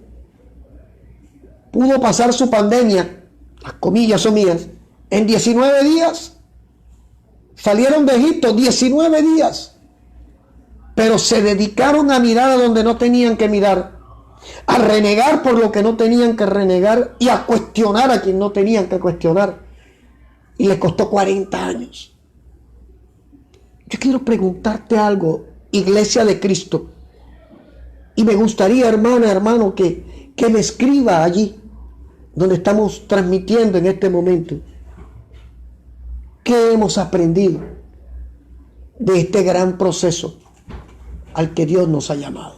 pudo pasar su pandemia, las comillas son mías, en 19 días. Salieron de Egipto 19 días, pero se dedicaron a mirar a donde no tenían que mirar. a renegar por lo que no tenían que renegar y a cuestionar a quien no tenían que cuestionar. Y le costó 40 años. Yo quiero preguntarte algo, Iglesia de Cristo. Y me gustaría, hermana, hermano, que me escriba allí, donde estamos transmitiendo en este momento. ¿Qué hemos aprendido de este gran proceso al que Dios nos ha llamado?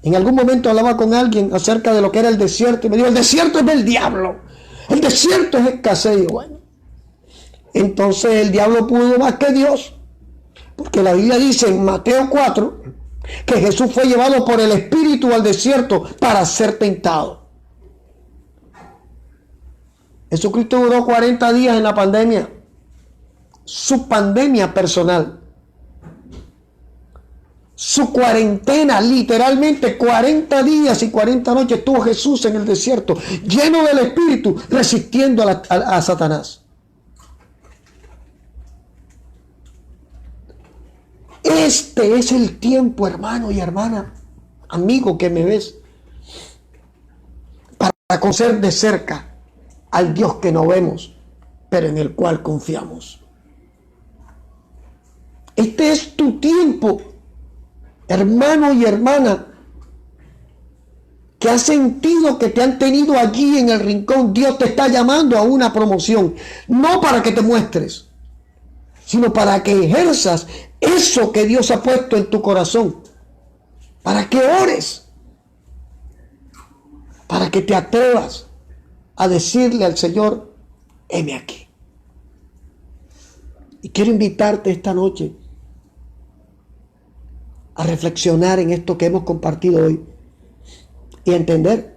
En algún momento hablaba con alguien acerca de lo que era el desierto y me dijo, el desierto es del diablo, el desierto es escasez. Y bueno, entonces el diablo pudo más que Dios, porque la Biblia dice en Mateo 4 que Jesús fue llevado por el Espíritu al desierto para ser tentado. Jesucristo duró 40 días en la pandemia, su pandemia personal. Su cuarentena, literalmente 40 días y 40 noches estuvo Jesús en el desierto, lleno del Espíritu, resistiendo a Satanás. Este es el tiempo, hermano y hermana, amigo que me ves, para conocer de cerca al Dios que no vemos, pero en el cual confiamos. Este es tu tiempo, hermano y hermana, que has sentido que te han tenido allí en el rincón. Dios te está llamando a una promoción, no para que te muestres, sino para que ejerzas eso que Dios ha puesto en tu corazón, para que ores, para que te atrevas a decirle al Señor, heme aquí. Y quiero invitarte esta noche a reflexionar en esto que hemos compartido hoy y a entender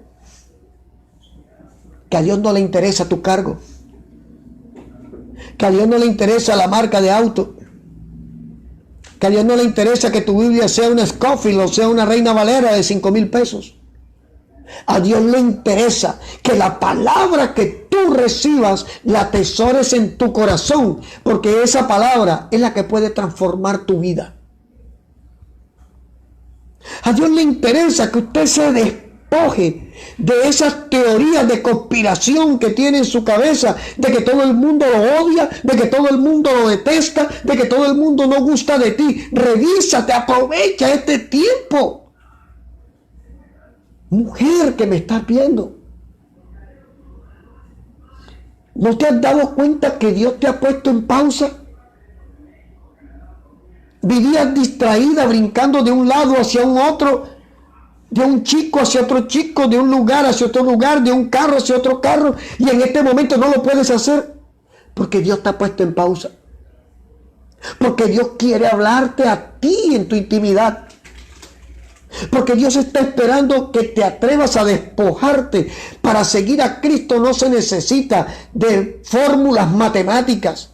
que a Dios no le interesa tu cargo, que a Dios no le interesa la marca de auto, que a Dios no le interesa que tu Biblia sea una Scofield o sea una Reina Valera de 5,000 pesos. A Dios le interesa que la palabra que tú recibas la atesores en tu corazón, porque esa palabra es la que puede transformar tu vida. A Dios le interesa que usted se despoje de esas teorías de conspiración que tiene en su cabeza, de que todo el mundo lo odia, de que todo el mundo lo detesta, de que todo el mundo no gusta de ti. Revísate, aprovecha este tiempo. Mujer que me estás viendo, ¿no te has dado cuenta que Dios te ha puesto en pausa? Vivías distraída, brincando de un lado hacia un otro, de un chico hacia otro chico, de un lugar hacia otro lugar, de un carro hacia otro carro, y en este momento no lo puedes hacer porque Dios te ha puesto en pausa, porque Dios quiere hablarte a ti en tu intimidad, porque Dios está esperando que te atrevas a despojarte. Para seguir a Cristo no se necesita de fórmulas matemáticas.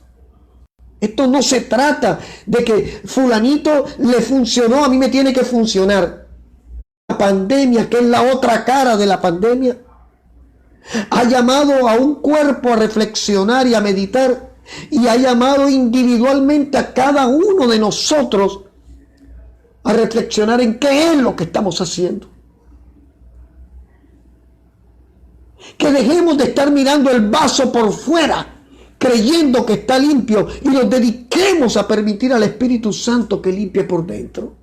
Esto no se trata de que fulanito le funcionó, a mí me tiene que funcionar. La pandemia, que es la otra cara de la pandemia, ha llamado a un cuerpo a reflexionar y a meditar, y ha llamado individualmente a cada uno de nosotros a reflexionar en qué es lo que estamos haciendo. Que dejemos de estar mirando el vaso por fuera, creyendo que está limpio, y nos dediquemos a permitir al Espíritu Santo que limpie por dentro.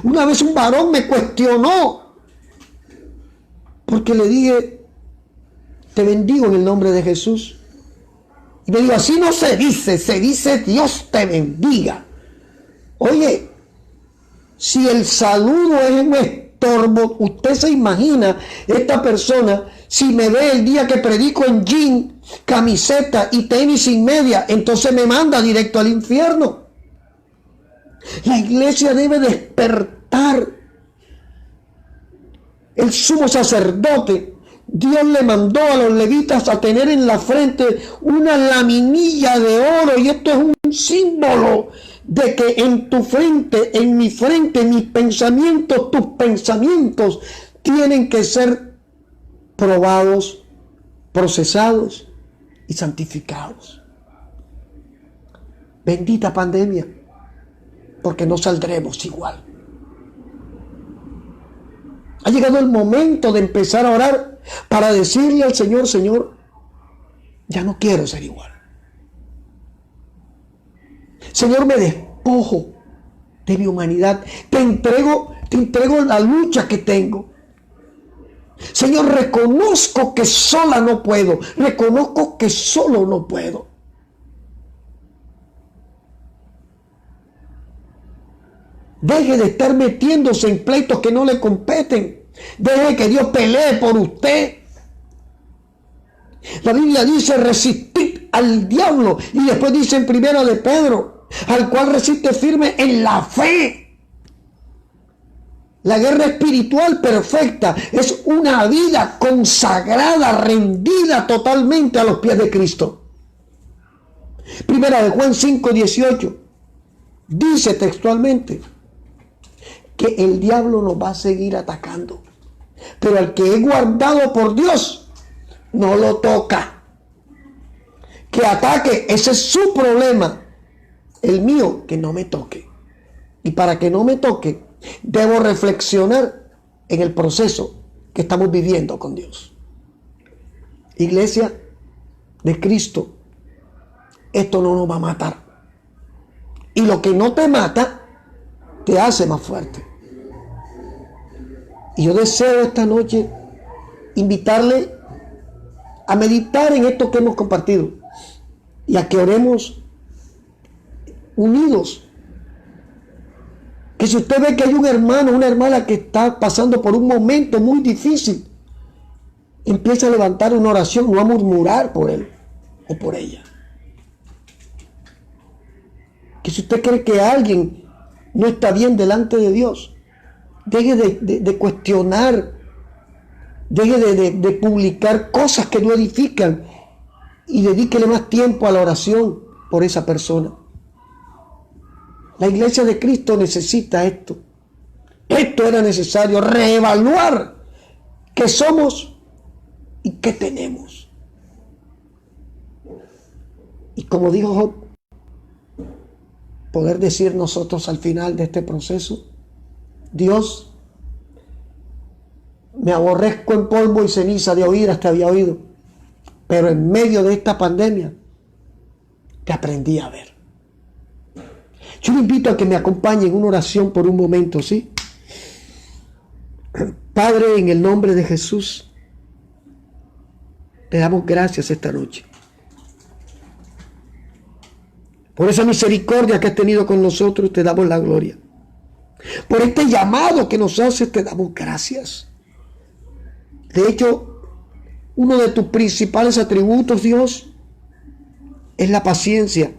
Una vez un varón me cuestionó porque le dije, te bendigo en el nombre de Jesús. Y me dijo, así no se dice Dios te bendiga. Oye, si el saludo es un estorbo, usted se imagina esta persona si me ve el día que predico en jean, camiseta y tenis sin media, entonces me manda directo al infierno. La iglesia debe despertar. El sumo sacerdote, Dios le mandó a los levitas a tener en la frente una laminilla de oro, y esto es un símbolo de que en tu frente, en mi frente, mis pensamientos, tus pensamientos tienen que ser probados, procesados y santificados. Bendita pandemia. porque no saldremos igual. Ha llegado el momento de empezar a orar para decirle al Señor: Señor, ya no quiero ser igual. Señor, me despojo de mi humanidad. Te entrego la lucha que tengo. Señor, reconozco que sola no puedo. Reconozco que solo no puedo. Deje de estar metiéndose en pleitos que no le competen. Deje que Dios pelee por usted. La Biblia dice: resistid al diablo. Y después dice en 1 de Pedro: al cual resiste firme en la fe. La guerra espiritual perfecta es una vida consagrada, rendida totalmente a los pies de Cristo. 1 de Juan 5:18 dice textualmente que el diablo nos va a seguir atacando, pero al que es guardado por Dios no lo toca. Que ataque, ese es su problema. El mío, que no me toque. Y para que no me toque, debo reflexionar en el proceso que estamos viviendo con Dios. Iglesia de Cristo, esto no nos va a matar. Y lo que no te mata, te hace más fuerte. Y yo deseo esta noche invitarle a meditar en esto que hemos compartido y a que oremos unidos. Que si usted ve que hay un hermano, una hermana que está pasando por un momento muy difícil, empiece a levantar una oración, no a murmurar por él o por ella. Que si usted cree que alguien no está bien delante de Dios, deje de cuestionar, deje de publicar cosas que no edifican y dedíquele más tiempo a la oración por esa persona. La iglesia de Cristo necesita esto. Esto era necesario, reevaluar qué somos y qué tenemos. Y como dijo Job, poder decir nosotros al final de este proceso: Dios, me aborrezco en polvo y ceniza, de oír hasta había oído, pero en medio de esta pandemia te aprendí a ver. Yo le invito a que me acompañe en una oración por un momento, ¿sí? Padre, en el nombre de Jesús, te damos gracias esta noche por esa misericordia que has tenido con nosotros. Te damos la gloria. Por este llamado que nos haces, te damos gracias. De hecho, uno de tus principales atributos, Dios, es la paciencia.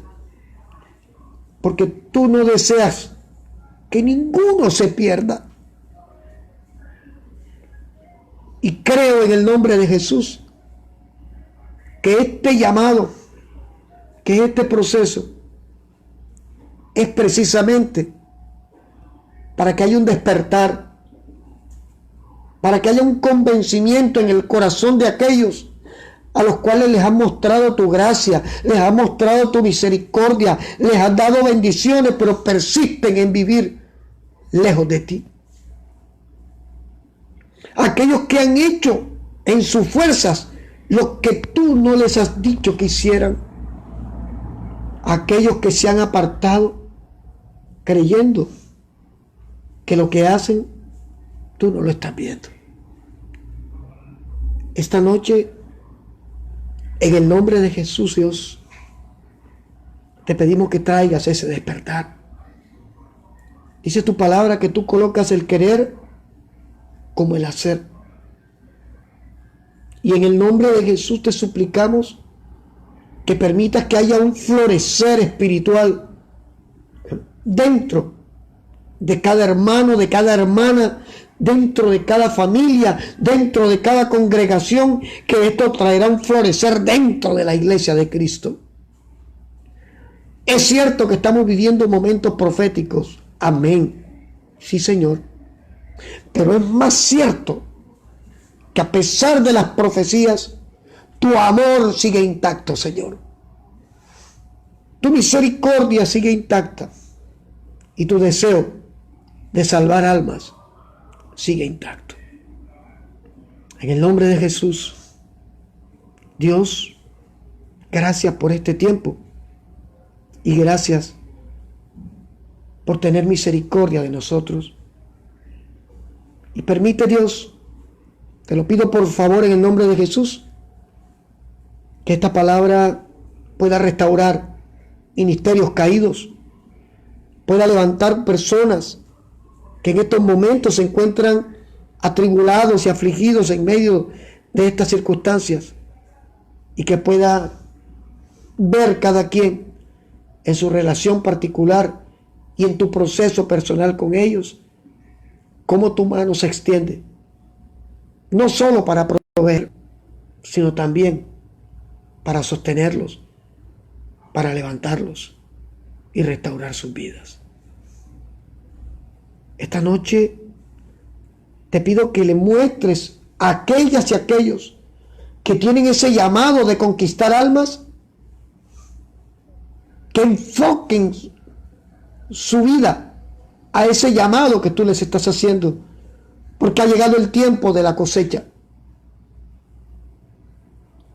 Porque tú no deseas que ninguno se pierda. Y creo en el nombre de Jesús que este llamado, que este proceso, es precisamente para que haya un despertar, para que haya un convencimiento en el corazón de aquellos a los cuales les has mostrado tu gracia, les has mostrado tu misericordia, les has dado bendiciones, pero persisten en vivir lejos de ti. Aquellos que han hecho en sus fuerzas lo que tú no les has dicho que hicieran. Aquellos que se han apartado creyendo que lo que hacen tú no lo estás viendo. Esta noche, en el nombre de Jesús, Dios, te pedimos que traigas ese despertar. Dice tu palabra que tú colocas el querer como el hacer. Y en el nombre de Jesús te suplicamos que permitas que haya un florecer espiritual dentro de cada hermano, de cada hermana, dentro de cada familia, dentro de cada congregación, que esto traerá un florecer dentro de la iglesia de Cristo. Es cierto que estamos viviendo momentos proféticos. Amén. Sí, Señor. Pero es más cierto que a pesar de las profecías, tu amor sigue intacto, Señor. Tu misericordia sigue intacta. y tu deseo de salvar almas sigue intacto. En el nombre de Jesús, Dios, gracias por este tiempo y gracias por tener misericordia de nosotros. Y permite, Dios, te lo pido por favor en el nombre de Jesús, que esta palabra pueda restaurar ministerios caídos, pueda levantar personas que en estos momentos se encuentran atribulados y afligidos en medio de estas circunstancias, y que pueda ver cada quien en su relación particular y en tu proceso personal con ellos, cómo tu mano se extiende, no solo para proveer, sino también para sostenerlos, para levantarlos y restaurar sus vidas. Esta noche te pido que le muestres a aquellas y aquellos que tienen ese llamado de conquistar almas, que enfoquen su vida a ese llamado que tú les estás haciendo, porque ha llegado el tiempo de la cosecha.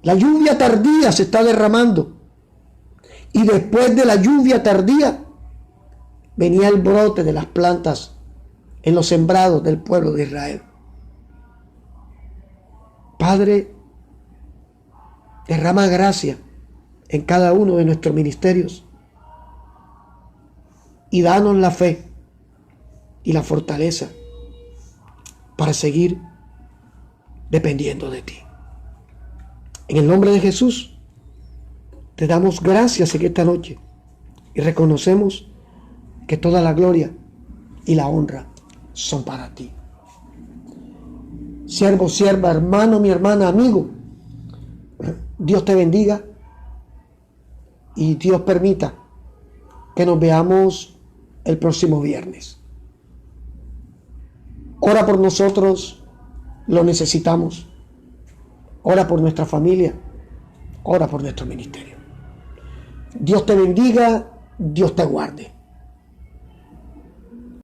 La lluvia tardía se está derramando, y después de la lluvia tardía venía el brote de las plantas en los sembrados del pueblo de Israel. Padre, derrama gracia en cada uno de nuestros ministerios y danos la fe y la fortaleza para seguir dependiendo de ti. En el nombre de Jesús, te damos gracias en esta noche y reconocemos que toda la gloria y la honra son para ti. Siervo, sierva, hermano, mi hermana, amigo, Dios te bendiga y Dios permita que nos veamos el próximo viernes. Ora por nosotros, lo necesitamos. Ora por nuestra familia, ora por nuestro ministerio. Dios te bendiga, Dios te guarde.